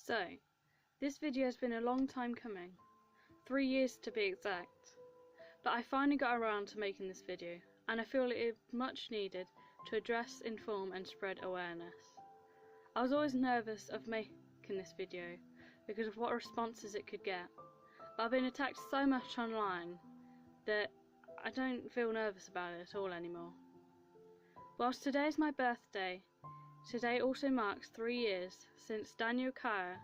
So, this video has been a long time coming, 3 years to be exact, but I finally got around to making this video, and I feel it is much needed to address, inform and spread awareness. I was always nervous of making this video because of what responses it could get, but I've been attacked so much online that I don't feel nervous about it at all anymore. Whilst today is my birthday, today also marks 3 years since Daniel Kaya,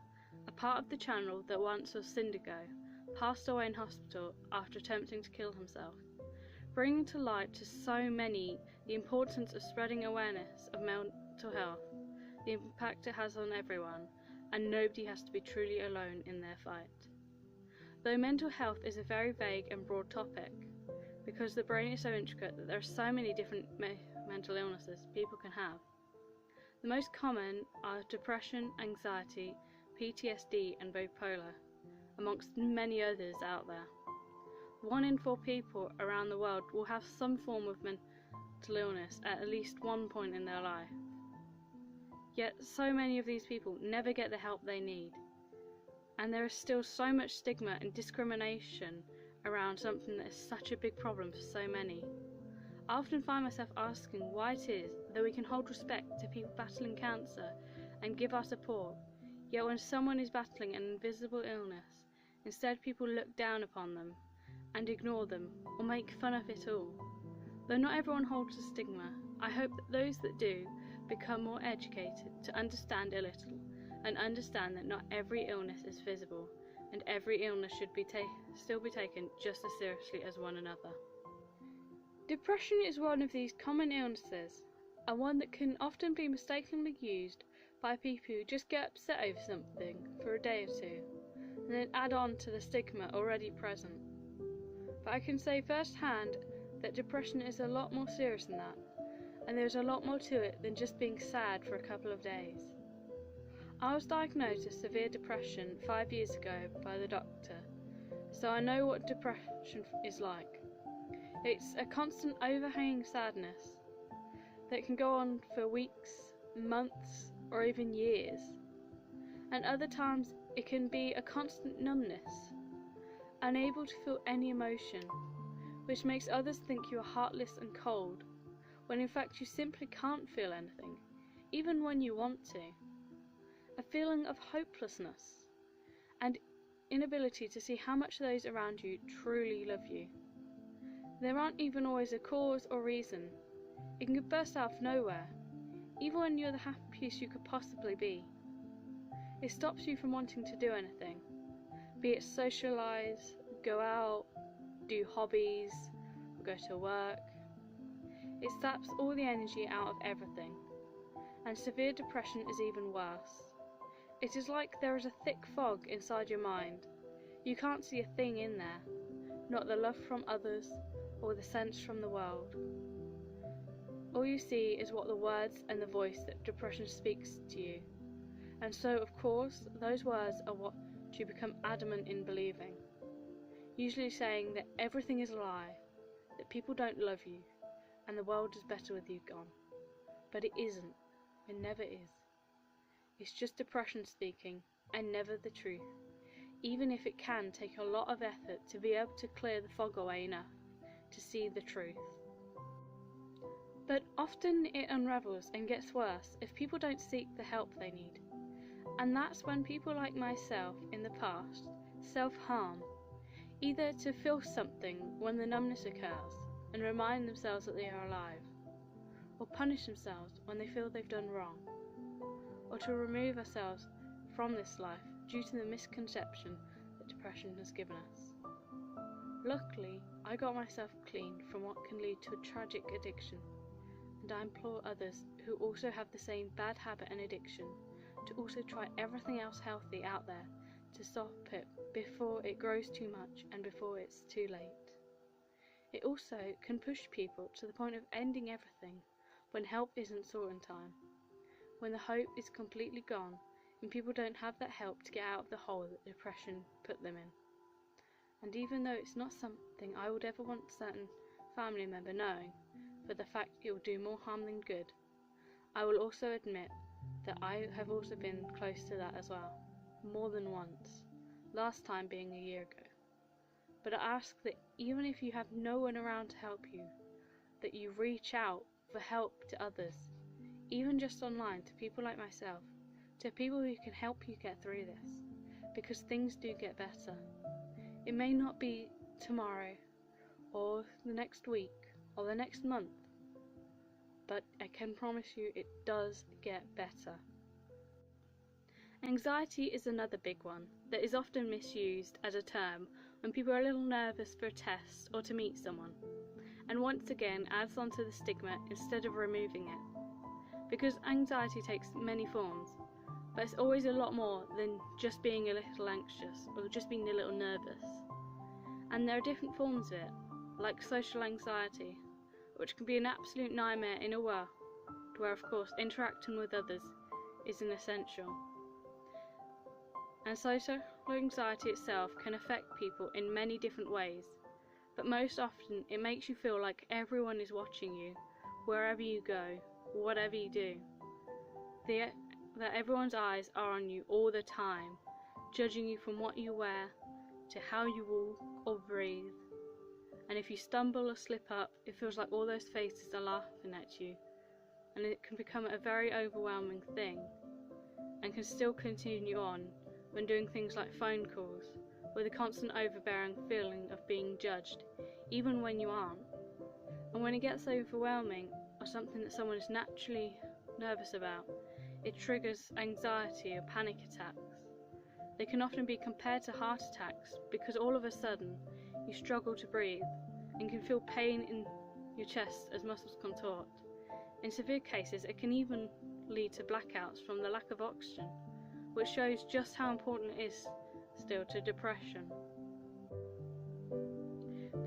a part of the channel that once was Syndigo, passed away in hospital after attempting to kill himself, bringing to light to so many the importance of spreading awareness of mental health, the impact it has on everyone, and nobody has to be truly alone in their fight. Though mental health is a very vague and broad topic, because the brain is so intricate that there are so many different mental illnesses people can have. The most common are depression, anxiety, PTSD and bipolar, amongst many others out there. 1 in 4 people around the world will have some form of mental illness at least one point in their life. Yet so many of these people never get the help they need, and there is still so much stigma and discrimination around something that is such a big problem for so many. I often find myself asking why it is that we can hold respect to people battling cancer and give our support, yet when someone is battling an invisible illness, instead people look down upon them and ignore them or make fun of it all. Though not everyone holds the stigma, I hope that those that do become more educated to understand a little and understand that not every illness is visible and every illness should still be taken just as seriously as one another. Depression is one of these common illnesses, and one that can often be mistakenly used by people who just get upset over something for a day or two, and then add on to the stigma already present. But I can say firsthand that depression is a lot more serious than that, and there's a lot more to it than just being sad for a couple of days. I was diagnosed with severe depression 5 years ago by the doctor, so I know what depression is like. It's a constant overhanging sadness that can go on for weeks, months, or even years. And other times it can be a constant numbness, unable to feel any emotion, which makes others think you are heartless and cold, when in fact you simply can't feel anything, even when you want to. A feeling of hopelessness, and inability to see how much those around you truly love you. There aren't even always a cause or reason. It can burst out of nowhere, even when you're the happiest you could possibly be. It stops you from wanting to do anything, be it socialise, go out, do hobbies, or go to work. It saps all the energy out of everything, and severe depression is even worse. It is like there is a thick fog inside your mind. You can't see a thing in there, not the love from others or the sense from the world. All you see is what the words and the voice that depression speaks to you, and so of course those words are what you become adamant in believing, usually saying that everything is a lie, that people don't love you, and the world is better with you gone. But it isn't, it never is. It's just depression speaking, and never the truth, even if it can take a lot of effort to be able to clear the fog away enough to see the truth. But often it unravels and gets worse if people don't seek the help they need, and that's when people like myself in the past self-harm, either to feel something when the numbness occurs and remind themselves that they are alive, or punish themselves when they feel they've done wrong, or to remove ourselves from this life due to the misconception that depression has given us. Luckily, I got myself clean from what can lead to a tragic addiction, and I implore others who also have the same bad habit and addiction to also try everything else healthy out there to stop it before it grows too much and before it's too late. It also can push people to the point of ending everything when help isn't sought in time, when the hope is completely gone and people don't have that help to get out of the hole that depression put them in. And even though it's not something I would ever want a certain family member knowing, for the fact it will do more harm than good, I will also admit that I have also been close to that as well. more than once, last time being a year ago. But I ask that even if you have no one around to help you, that you reach out for help to others, even just online, to people like myself, to people who can help you get through this, because things do get better. It may not be tomorrow, or the next week, or the next month, but I can promise you it does get better. Anxiety is another big one that is often misused as a term when people are a little nervous for a test or to meet someone, and once again adds on to the stigma instead of removing it. Because anxiety takes many forms, but it's always a lot more than just being a little anxious or just being a little nervous. And there are different forms of it, like social anxiety, which can be an absolute nightmare in a world where, of course, interacting with others is an essential. And social anxiety itself can affect people in many different ways, but most often it makes you feel like everyone is watching you, wherever you go, whatever you do. That everyone's eyes are on you all the time, judging you from what you wear, to how you walk or breathe. And if you stumble or slip up, it feels like all those faces are laughing at you, and it can become a very overwhelming thing, and can still continue on when doing things like phone calls, with a constant overbearing feeling of being judged, even when you aren't. And when it gets overwhelming, or something that someone is naturally nervous about, it triggers anxiety or panic attacks. They can often be compared to heart attacks because all of a sudden you struggle to breathe and can feel pain in your chest as muscles contort. In severe cases, it can even lead to blackouts from the lack of oxygen, which shows just how important it is still to depression.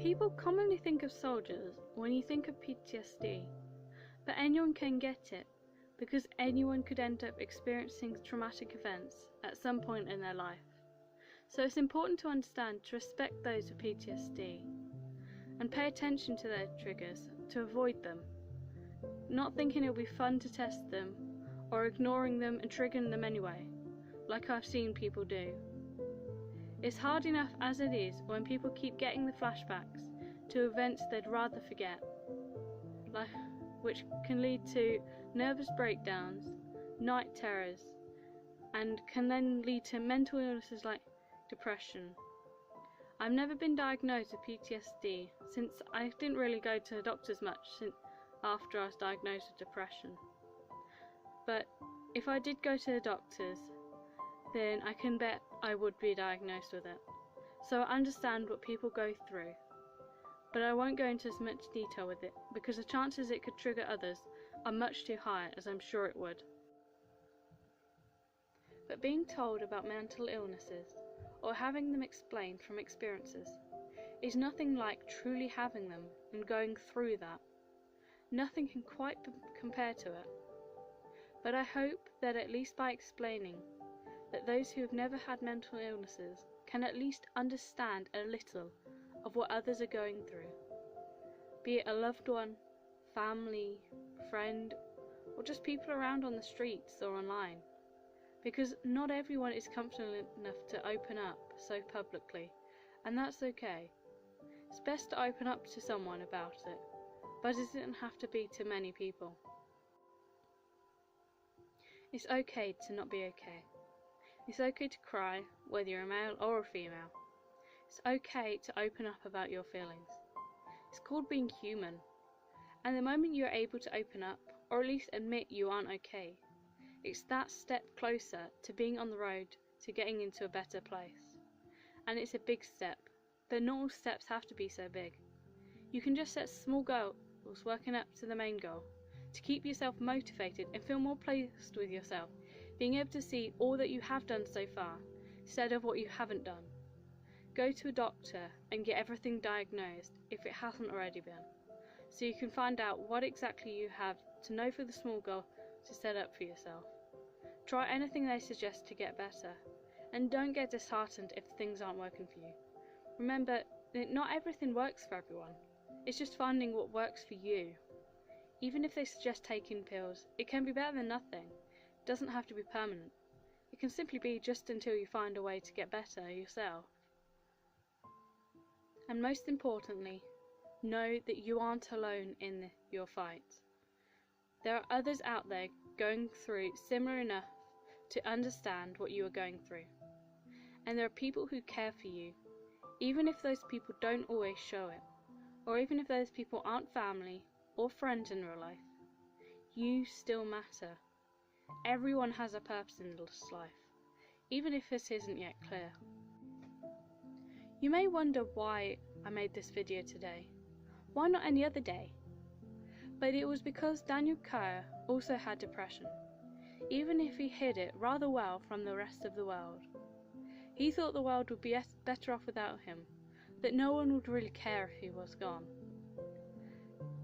People commonly think of soldiers when you think of PTSD, but anyone can get it, because anyone could end up experiencing traumatic events at some point in their life. So it's important to understand to respect those with PTSD and pay attention to their triggers to avoid them, not thinking it'll be fun to test them or ignoring them and triggering them anyway, like I've seen people do. It's hard enough as it is when people keep getting the flashbacks to events they'd rather forget, which can lead to nervous breakdowns, night terrors, and can then lead to mental illnesses like depression. I've never been diagnosed with PTSD since I didn't really go to the doctors much after I was diagnosed with depression. But if I did go to the doctors, then I can bet I would be diagnosed with it. So I understand what people go through, but I won't go into as much detail with it because the chances it could trigger others are much too high, as I'm sure it would. But being told about mental illnesses or having them explained from experiences is nothing like truly having them and going through that. Nothing can quite compare to it. But I hope that at least by explaining that those who have never had mental illnesses can at least understand a little of what others are going through, be it a loved one, family, friend, or just people around on the streets or online, because not everyone is comfortable enough to open up so publicly, and that's okay. It's best to open up to someone about it, but it doesn't have to be to many people. It's okay to not be okay. It's okay to cry, whether you're a male or a female. It's okay to open up about your feelings. It's called being human. And the moment you're able to open up, or at least admit you aren't okay, it's that step closer to being on the road to getting into a better place. And it's a big step, but not all steps have to be so big. You can just set small goals working up to the main goal, to keep yourself motivated and feel more pleased with yourself, being able to see all that you have done so far, instead of what you haven't done. Go to a doctor and get everything diagnosed if it hasn't already been, so you can find out what exactly you have to know for the small goal to set up for yourself. Try anything they suggest to get better, and don't get disheartened if things aren't working for you. Remember that not everything works for everyone, it's just finding what works for you. Even if they suggest taking pills, it can be better than nothing. It doesn't have to be permanent. It can simply be just until you find a way to get better yourself. And most importantly, know that you aren't alone in your fight. There are others out there going through similar enough to understand what you are going through. And there are people who care for you, even if those people don't always show it, or even if those people aren't family or friends in real life. You still matter. Everyone has a purpose in this life, even if this isn't yet clear. You may wonder why I made this video today. Why not any other day? But it was because Daniel Kerr also had depression, even if he hid it rather well from the rest of the world. He thought the world would be better off without him, that no one would really care if he was gone.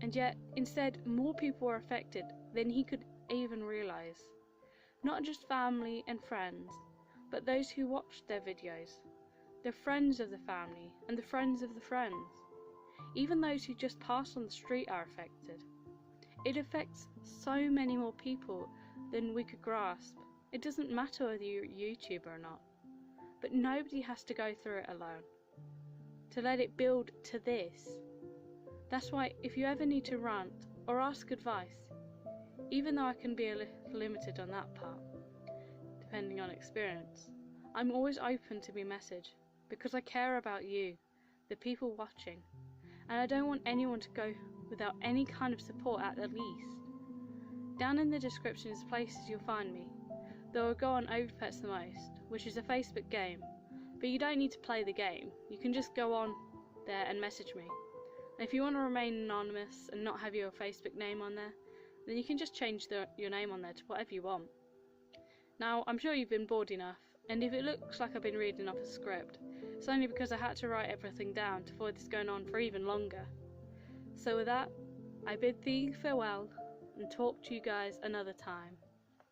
And yet, instead, more people were affected than he could even realise. Not just family and friends, but those who watched their videos, the friends of the family and the friends of the friends. Even those who just pass on the street are affected. It affects so many more people than we could grasp. It doesn't matter whether you're a YouTuber or not, but nobody has to go through it alone. To let it build to this. That's why if you ever need to rant or ask advice, even though I can be a little limited on that part, depending on experience, I'm always open to be messaged because I care about you, the people watching, and I don't want anyone to go without any kind of support at the least. Down in the description is places you'll find me, though I'll go on Overpets the Most, which is a Facebook game, but you don't need to play the game, you can just go on there and message me. And if you want to remain anonymous and not have your Facebook name on there, then you can just change your name on there to whatever you want. Now, I'm sure you've been bored enough, and if it looks like I've been reading off a script, it's only because I had to write everything down to avoid this going on for even longer. So with that, I bid thee farewell and talk to you guys another time.